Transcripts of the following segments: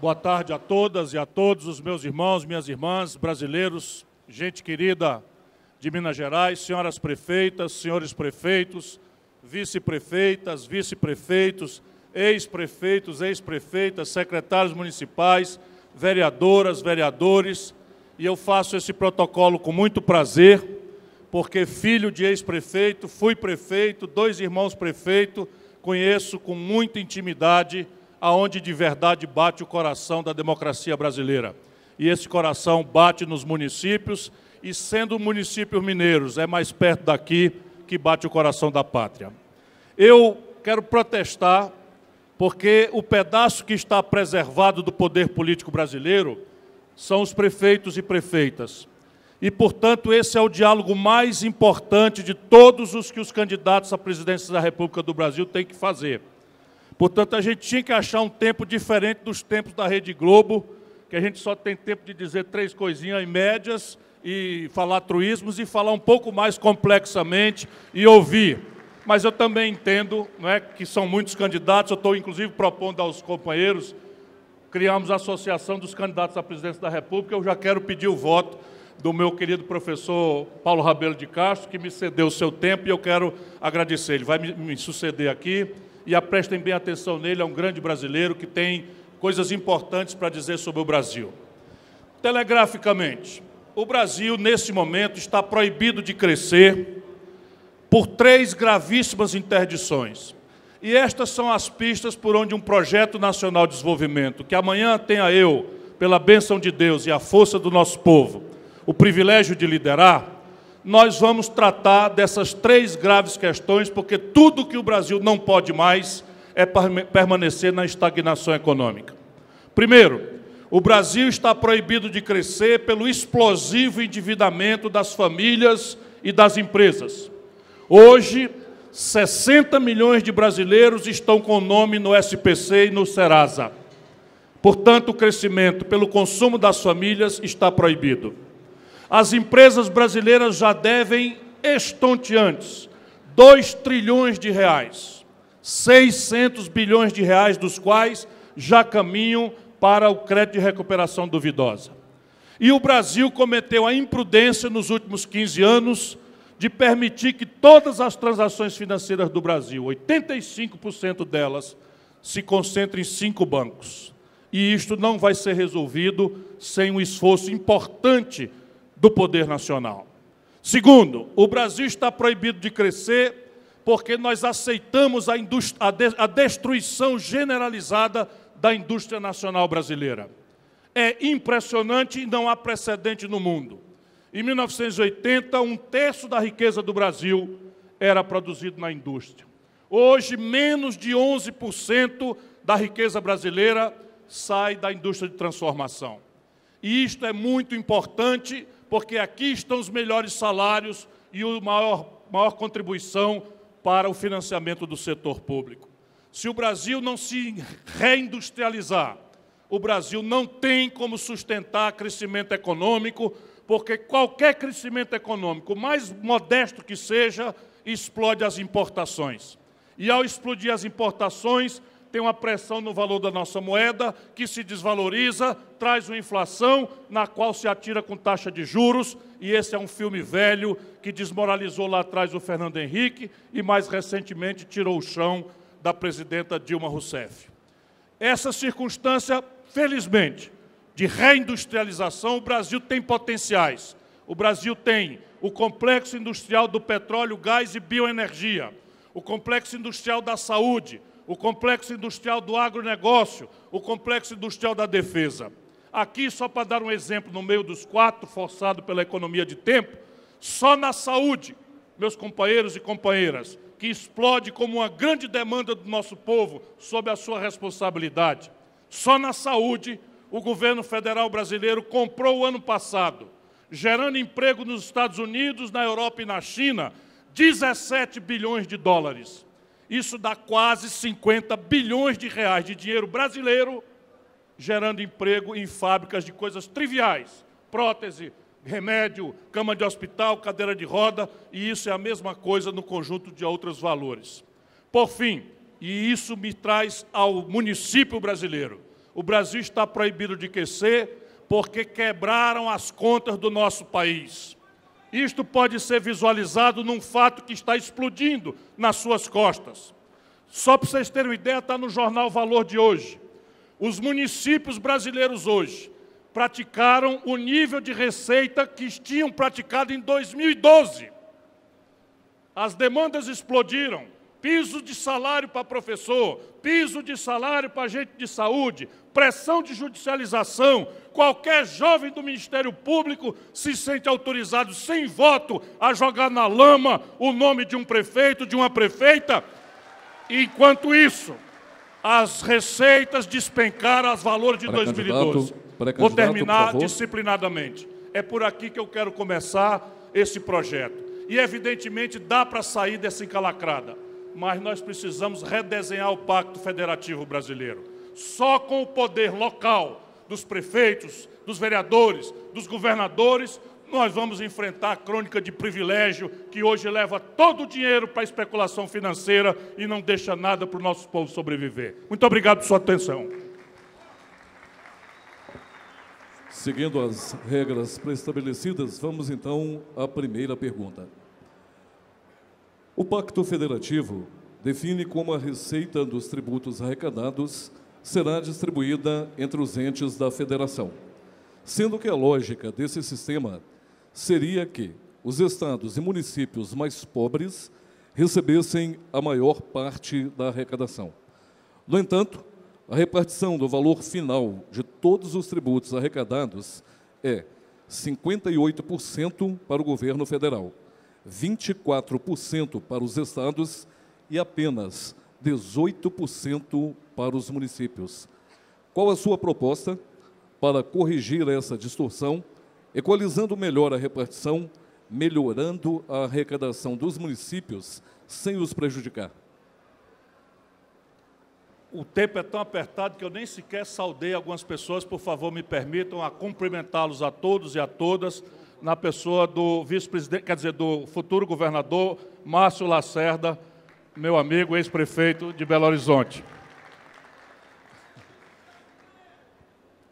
Boa tarde a todas e a todos os meus irmãos, minhas irmãs, brasileiros, gente querida de Minas Gerais, senhoras prefeitas, senhores prefeitos, vice-prefeitas, vice-prefeitos, ex-prefeitos, ex-prefeitas, secretários municipais, vereadoras, vereadores, e eu faço esse protocolo com muito prazer, porque filho de ex-prefeito, fui prefeito, 2 irmãos prefeito, conheço com muita intimidade aonde de verdade bate o coração da democracia brasileira. E esse coração bate nos municípios, e sendo municípios mineiros, é mais perto daqui que bate o coração da pátria. Eu quero protestar porque o pedaço que está preservado do poder político brasileiro são os prefeitos e prefeitas. E, portanto, esse é o diálogo mais importante de todos os que os candidatos à presidência da República do Brasil têm que fazer. Portanto, a gente tinha que achar um tempo diferente dos tempos da Rede Globo, que a gente só tem tempo de dizer 3 coisinhas em médias e falar truísmos e falar um pouco mais complexamente e ouvir. Mas eu também entendo, não é, que são muitos candidatos, eu estou inclusive propondo aos companheiros, criamos a Associação dos Candidatos à Presidência da República, eu já quero pedir o voto do meu querido professor Paulo Rabelo de Castro, que me cedeu o seu tempo e eu quero agradecer. Ele vai me suceder aqui. E prestem bem atenção nele, é um grande brasileiro que tem coisas importantes para dizer sobre o Brasil. Telegraficamente, o Brasil, nesse momento, está proibido de crescer por 3 gravíssimas interdições. E estas são as pistas por onde um projeto nacional de desenvolvimento, que amanhã tenha eu, pela bênção de Deus e a força do nosso povo, o privilégio de liderar, nós vamos tratar dessas 3 graves questões, porque tudo que o Brasil não pode mais é permanecer na estagnação econômica. Primeiro, o Brasil está proibido de crescer pelo explosivo endividamento das famílias e das empresas. Hoje, 60 milhões de brasileiros estão com nome no SPC e no Serasa. Portanto, o crescimento pelo consumo das famílias está proibido. As empresas brasileiras já devem estonteantes 2 trilhões de reais, 600 bilhões de reais dos quais já caminham para o crédito de recuperação duvidosa. E o Brasil cometeu a imprudência nos últimos 15 anos de permitir que todas as transações financeiras do Brasil, 85% delas, se concentrem em 5 bancos. E isto não vai ser resolvido sem um esforço importante do poder nacional. Segundo, o Brasil está proibido de crescer porque nós aceitamos a destruição generalizada da indústria nacional brasileira. É impressionante e não há precedente no mundo. Em 1980, 1/3 da riqueza do Brasil era produzido na indústria. Hoje, menos de 11% da riqueza brasileira sai da indústria de transformação. E isto é muito importante, porque aqui estão os melhores salários e a maior contribuição para o financiamento do setor público. Se o Brasil não se reindustrializar, o Brasil não tem como sustentar crescimento econômico, porque qualquer crescimento econômico, mais modesto que seja, explode as importações. E ao explodir as importações, tem uma pressão no valor da nossa moeda, que se desvaloriza, traz uma inflação, na qual se atira com taxa de juros, e esse é um filme velho que desmoralizou lá atrás o Fernando Henrique e, mais recentemente, tirou o chão da presidenta Dilma Rousseff. Essa circunstância, felizmente, de reindustrialização, o Brasil tem potenciais. O Brasil tem o complexo industrial do petróleo, gás e bioenergia, o complexo industrial da saúde, o complexo industrial do agronegócio, o complexo industrial da defesa. Aqui, só para dar um exemplo, no meio dos 4, forçado pela economia de tempo, só na saúde, meus companheiros e companheiras, que explode como uma grande demanda do nosso povo sob a sua responsabilidade. Só na saúde, o governo federal brasileiro comprou o ano passado, gerando emprego nos Estados Unidos, na Europa e na China, 17 bilhões de dólares. Isso dá quase 50 bilhões de reais de dinheiro brasileiro, gerando emprego em fábricas de coisas triviais, prótese, remédio, cama de hospital, cadeira de roda, e isso é a mesma coisa no conjunto de outros valores. Por fim, e isso me traz ao município brasileiro, O Brasil está proibido de crescer porque quebraram as contas do nosso país. Isto pode ser visualizado num fato que está explodindo nas suas costas. Só para vocês terem uma ideia, está no jornal Valor de hoje. Os municípios brasileiros hoje praticaram o nível de receita que tinham praticado em 2012. As demandas explodiram. Piso de salário para professor, piso de salário para agente de saúde, pressão de judicialização. Qualquer jovem do Ministério Público se sente autorizado, sem voto, a jogar na lama o nome de um prefeito, de uma prefeita. Enquanto isso, as receitas despencaram aos valores de 2012. Vou terminar disciplinadamente. É por aqui que eu quero começar esse projeto. E, evidentemente, dá para sair dessa encalacrada. Mas nós precisamos redesenhar o Pacto Federativo Brasileiro. Só com o poder local dos prefeitos, dos vereadores, dos governadores, nós vamos enfrentar a crônica de privilégio que hoje leva todo o dinheiro para a especulação financeira e não deixa nada para o nosso povo sobreviver. Muito obrigado por sua atenção. Seguindo as regras pré-estabelecidas, vamos então à primeira pergunta. O Pacto Federativo define como a receita dos tributos arrecadados será distribuída entre os entes da federação, sendo que a lógica desse sistema seria que os estados e municípios mais pobres recebessem a maior parte da arrecadação. No entanto, a repartição do valor final de todos os tributos arrecadados é 58% para o governo federal, 24% para os estados e apenas 18% para os municípios. Qual a sua proposta para corrigir essa distorção, equalizando melhor a repartição, melhorando a arrecadação dos municípios sem os prejudicar? O tempo é tão apertado que eu nem sequer saudei algumas pessoas. Por favor, me permitam a cumprimentá-los a todos e a todas, na pessoa do vice-presidente, quer dizer, do futuro governador Márcio Lacerda, meu amigo ex-prefeito de Belo Horizonte.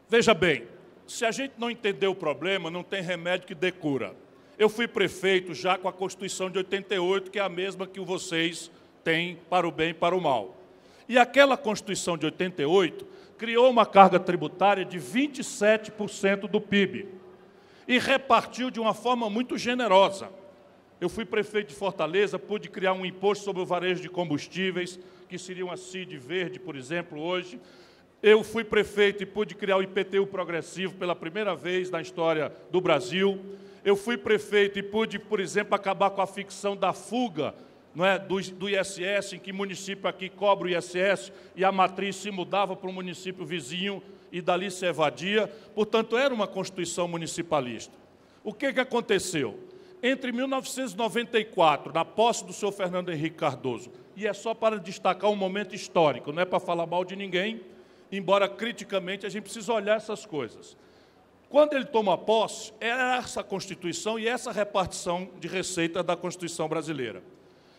Veja bem, se a gente não entender o problema, não tem remédio que dê cura. Eu fui prefeito já com a Constituição de 88, que é a mesma que vocês têm para o bem e para o mal. E aquela Constituição de 88 criou uma carga tributária de 27% do PIB e repartiu de uma forma muito generosa. Eu fui prefeito de Fortaleza, pude criar um imposto sobre o varejo de combustíveis, que seria uma CID verde, por exemplo, hoje. Eu fui prefeito e pude criar o IPTU progressivo pela primeira vez na história do Brasil. Eu fui prefeito e pude, por exemplo, acabar com a ficção da fuga, não é, do ISS, em que município aqui cobra o ISS e a matriz se mudava para um município vizinho e dali se evadia. Portanto, era uma Constituição municipalista. O que aconteceu? Entre 1994, na posse do senhor Fernando Henrique Cardoso, e é só para destacar um momento histórico, não é para falar mal de ninguém, embora criticamente a gente precisa olhar essas coisas. Quando ele toma posse, era essa Constituição e essa repartição de receita da Constituição brasileira.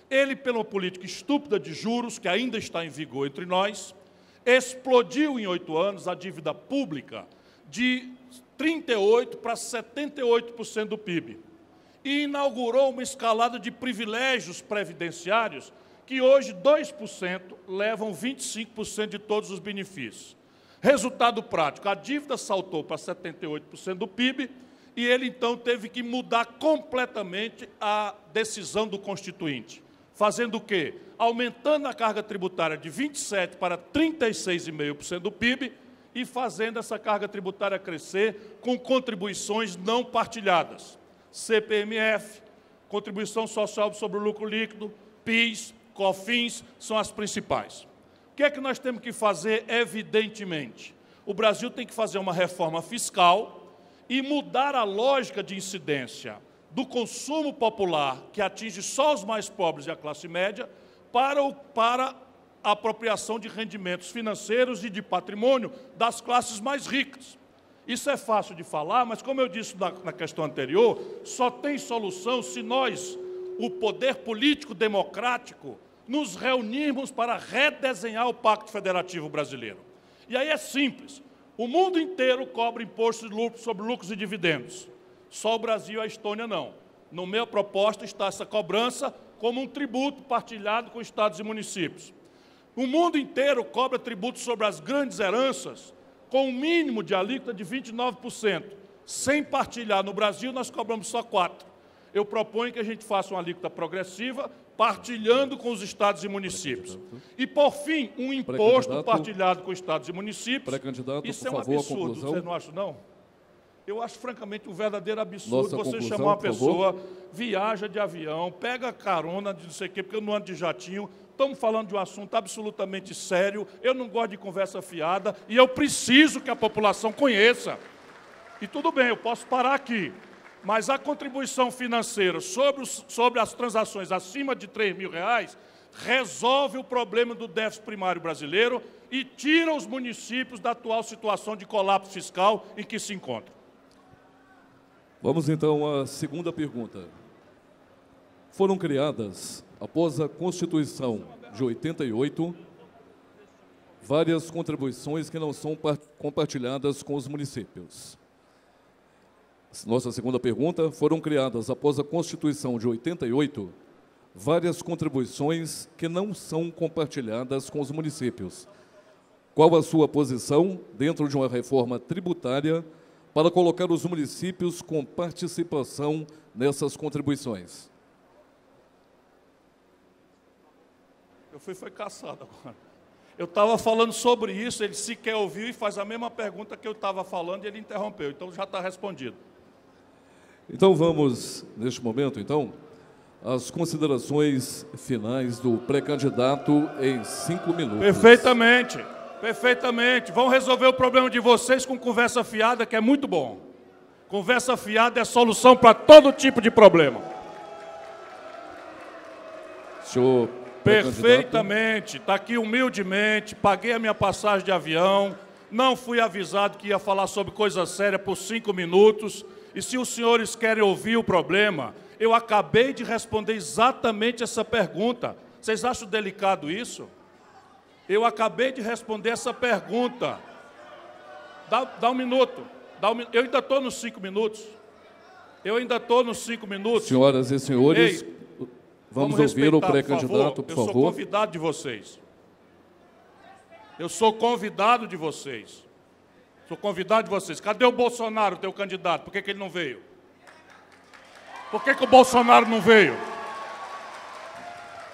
Ele, pela política estúpida de juros, que ainda está em vigor entre nós, explodiu em 8 anos a dívida pública de 38% para 78% do PIB. E inaugurou uma escalada de privilégios previdenciários que hoje 2% levam 25% de todos os benefícios. Resultado prático, a dívida saltou para 78% do PIB e ele, então, teve que mudar completamente a decisão do Constituinte. Fazendo o quê? Aumentando a carga tributária de 27% para 36,5% do PIB e fazendo essa carga tributária crescer com contribuições não partilhadas. CPMF, Contribuição Social sobre o Lucro Líquido, PIS, COFINS, são as principais. O que é que nós temos que fazer? Evidentemente, o Brasil tem que fazer uma reforma fiscal e mudar a lógica de incidência do consumo popular, que atinge só os mais pobres e a classe média, para a apropriação de rendimentos financeiros e de patrimônio das classes mais ricas. Isso é fácil de falar, mas, como eu disse na questão anterior, só tem solução se nós, o poder político democrático, nos reunirmos para redesenhar o Pacto Federativo Brasileiro. E aí é simples. O mundo inteiro cobra imposto sobre lucros e dividendos. Só o Brasil e a Estônia não. No meu proposta está essa cobrança como um tributo partilhado com estados e municípios. O mundo inteiro cobra tributo sobre as grandes heranças com um mínimo de alíquota de 29%. Sem partilhar. No Brasil, nós cobramos só 4%. Eu proponho que a gente faça uma alíquota progressiva, partilhando com os estados e municípios. E, por fim, um imposto partilhado com estados e municípios. Isso é um absurdo, você não acha, não? Eu acho, francamente, um verdadeiro absurdo você chamar uma pessoa, viaja de avião, pega carona de não sei o quê, porque eu não ando de jatinho. Estamos falando de um assunto absolutamente sério, eu não gosto de conversa fiada e eu preciso que a população conheça. E tudo bem, eu posso parar aqui, mas a contribuição financeira sobre as transações acima de R$3.000 resolve o problema do déficit primário brasileiro e tira os municípios da atual situação de colapso fiscal em que se encontram. Vamos então à segunda pergunta. Foram criadas, após a Constituição de 88, várias contribuições que não são compartilhadas com os municípios. Nossa segunda pergunta, foram criadas, após a Constituição de 88, várias contribuições que não são compartilhadas com os municípios. Qual a sua posição dentro de uma reforma tributária para colocar os municípios com participação nessas contribuições? Foi caçado agora. Eu estava falando sobre isso, ele sequer ouviu e faz a mesma pergunta que eu estava falando e ele interrompeu. Então, já está respondido. Então, vamos, neste momento, então, às considerações finais do pré-candidato em 5 minutos. Perfeitamente, perfeitamente. Vão resolver o problema de vocês com conversa fiada, que é muito bom. Conversa fiada é a solução para todo tipo de problema. Senhor... Perfeitamente, está aqui humildemente, paguei a minha passagem de avião, não fui avisado que ia falar sobre coisa séria por 5 minutos, e se os senhores querem ouvir o problema, eu acabei de responder exatamente essa pergunta. Vocês acham delicado isso? Eu acabei de responder essa pergunta. Dá um minuto. Eu ainda estou nos 5 minutos. Senhoras e senhores... Ei, vamos ouvir o pré-candidato, por favor. Eu sou convidado de vocês. Sou convidado de vocês. Cadê o Bolsonaro, teu candidato? Por que ele não veio? Por que o Bolsonaro não veio?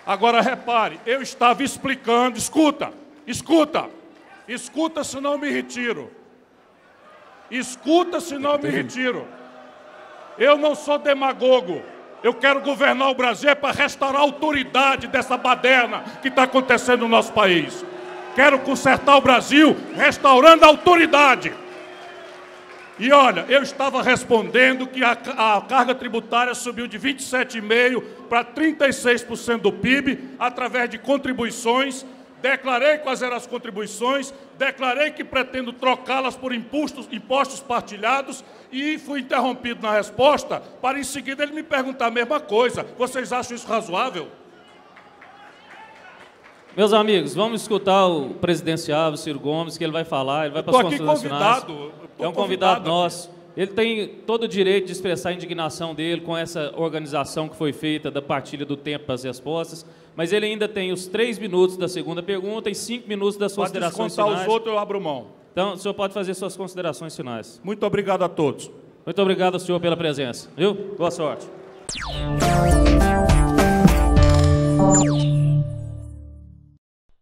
Agora, repare, eu estava explicando... Escuta, senão eu me retiro. Eu não sou demagogo. Eu quero governar o Brasil para restaurar a autoridade dessa baderna que está acontecendo no nosso país. Quero consertar o Brasil restaurando a autoridade. E olha, eu estava respondendo que a carga tributária subiu de 27,5% para 36% do PIB através de contribuições. Declarei quais eram as contribuições, declarei que pretendo trocá-las por impostos partilhados e fui interrompido na resposta para, em seguida, ele me perguntar a mesma coisa. Vocês acham isso razoável? Meus amigos, vamos escutar o presidenciável, Ciro Gomes, que ele vai falar, ele vai para as considerações finais. É um convidado nosso. Ele tem todo o direito de expressar a indignação dele com essa organização que foi feita da partilha do tempo para as respostas, mas ele ainda tem os 3 minutos da segunda pergunta e 5 minutos das considerações finais. Para descontar os outros, eu abro mão. Então, o senhor pode fazer suas considerações finais. Muito obrigado a todos. Muito obrigado, senhor, pela presença. Viu? Boa sorte.